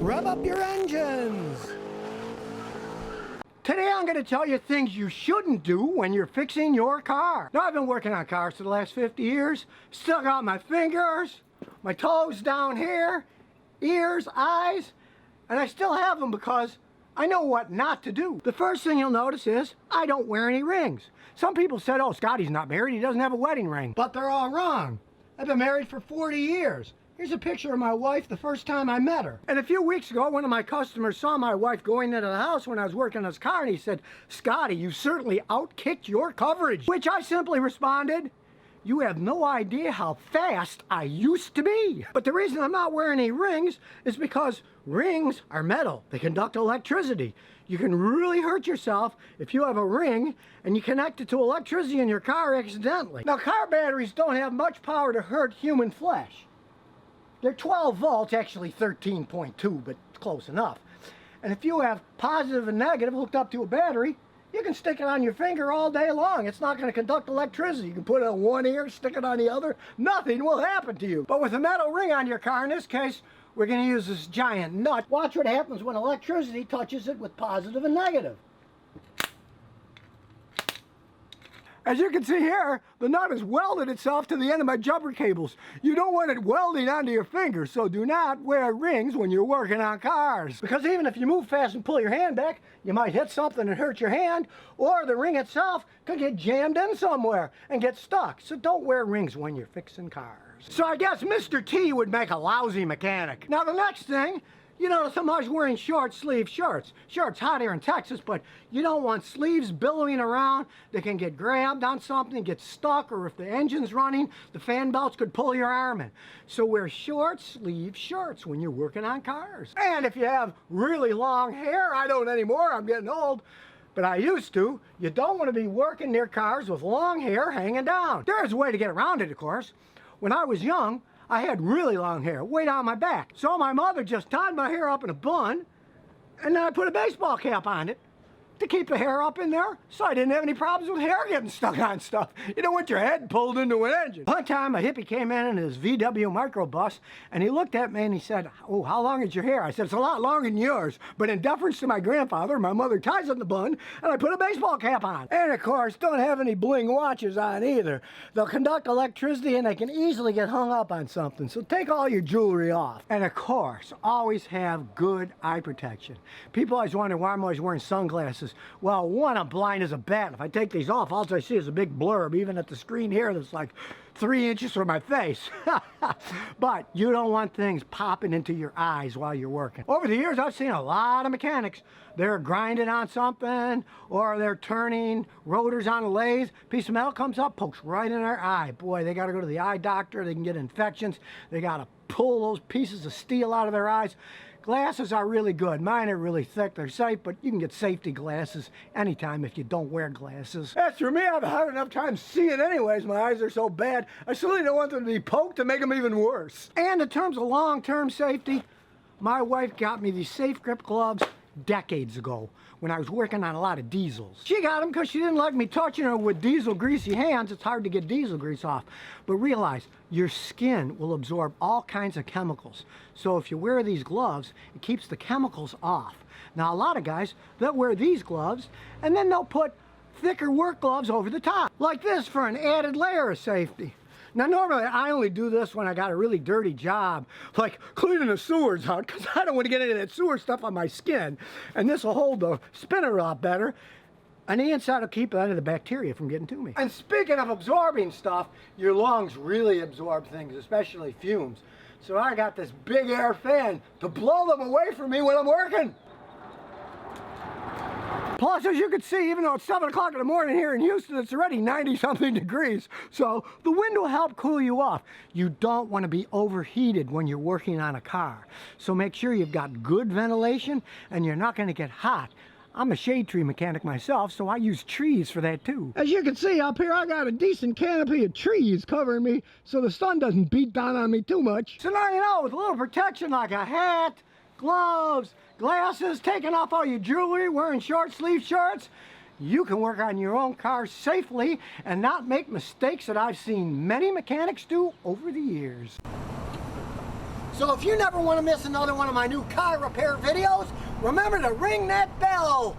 rev up your engines. Today I'm going to tell you things you shouldn't do when you're fixing your car. Now, I've been working on cars for the last 50 years. Still got my fingers, my toes down here, ears, eyes, and I still have them because I know what not to do. The first thing you'll notice is I don't wear any rings. Some people said, oh, Scotty's not married, he doesn't have a wedding ring. But they're all wrong. I've been married for 40 years. Here's a picture of my wife the first time I met her. And a few weeks ago, one of my customers saw my wife going into the house when I was working on his car, and he said, Scotty, you certainly outkicked your coverage. Which I simply responded, you have no idea how fast I used to be. But the reason I'm not wearing any rings is because rings are metal. They conduct electricity. You can really hurt yourself if you have a ring and you connect it to electricity in your car accidentally. Now, car batteries don't have much power to hurt human flesh. They're 12 volts, actually 13.2, but close enough. And if you have positive and negative hooked up to a battery, you can stick it on your finger all day long. It's not going to conduct electricity. You can put it on one ear, stick it on the other. Nothing will happen to you. But with a metal ring on your car, in this case, we're going to use this giant nut. Watch what happens when electricity touches it with positive and negative. As you can see here, the nut has welded itself to the end of my jumper cables. You don't want it welding onto your fingers, so do not wear rings when you're working on cars. Because even if you move fast and pull your hand back, you might hit something and hurt your hand, or the ring itself could get jammed in somewhere and get stuck. So don't wear rings when you're fixing cars. So I guess Mr. T would make a lousy mechanic. Now the next thing, you notice I'm always wearing short sleeve shirts. Sure, it's hot here in Texas, but you don't want sleeves billowing around. They can get grabbed on something, get stuck, or if the engine's running, the fan belts could pull your arm in. So wear short sleeve shirts when you're working on cars. And if you have really long hair, I don't anymore, I'm getting old, but I used to, you don't want to be working near cars with long hair hanging down. There's a way to get around it, of course. When I was young, I had really long hair, way down my back. So my mother just tied my hair up in a bun, and then I put a baseball cap on it to keep the hair up in there, so I didn't have any problems with hair getting stuck on stuff. You don't want your head pulled into an engine. One time a hippie came in his VW microbus, and he looked at me and he said, oh, how long is your hair? I said, it's a lot longer than yours, but in deference to my grandfather, my mother ties it in the bun, and I put a baseball cap on. And of course, don't have any bling watches on either. They'll conduct electricity and they can easily get hung up on something, so take all your jewelry off. And of course, always have good eye protection. People always wonder why I'm always wearing sunglasses. Well, one, I'm blind as a bat. If I take these off, all I see is a big blurb, even at the screen here that's like 3 inches from my face. But you don't want things popping into your eyes while you're working. Over the years, I've seen a lot of mechanics. They're grinding on something, or they're turning rotors on a lathe. Piece of metal comes up, pokes right in their eye. Boy, they got to go to the eye doctor. They can get infections. They got to pull those pieces of steel out of their eyes. Glasses are really good. Mine are really thick. They're safe, but you can get safety glasses anytime if you don't wear glasses. As for me, I've had enough time seeing anyways. My eyes are so bad. I certainly don't want them to be poked to make them even worse. And in terms of long-term safety, my wife got me these safe grip gloves decades ago when I was working on a lot of diesels. She got them because she didn't like me touching her with diesel greasy hands. It's hard to get diesel grease off. But realize your skin will absorb all kinds of chemicals. So if you wear these gloves, it keeps the chemicals off. Now a lot of guys, they'll wear these gloves and then they'll put thicker work gloves over the top, like this, for an added layer of safety. Now normally I only do this when I got a really dirty job, like cleaning the sewers out, because I don't want to get any of that sewer stuff on my skin. And this will hold the spinner a lot better. And the inside will keep any of the bacteria from getting to me. And speaking of absorbing stuff, your lungs really absorb things, especially fumes. So I got this big air fan to blow them away from me when I'm working. Plus, as you can see, even though it's 7 o'clock in the morning here in Houston, it's already 90-something degrees. So the wind will help cool you off. You don't want to be overheated when you're working on a car. So make sure you've got good ventilation and you're not going to get hot. I'm a shade tree mechanic myself, so I use trees for that too. As you can see up here, I got a decent canopy of trees covering me so the sun doesn't beat down on me too much. So now you know, with a little protection like a hat, gloves, glasses, taking off all your jewelry, wearing short sleeve shirts, you can work on your own car safely and not make mistakes that I've seen many mechanics do over the years. So if you never want to miss another one of my new car repair videos, remember to ring that bell.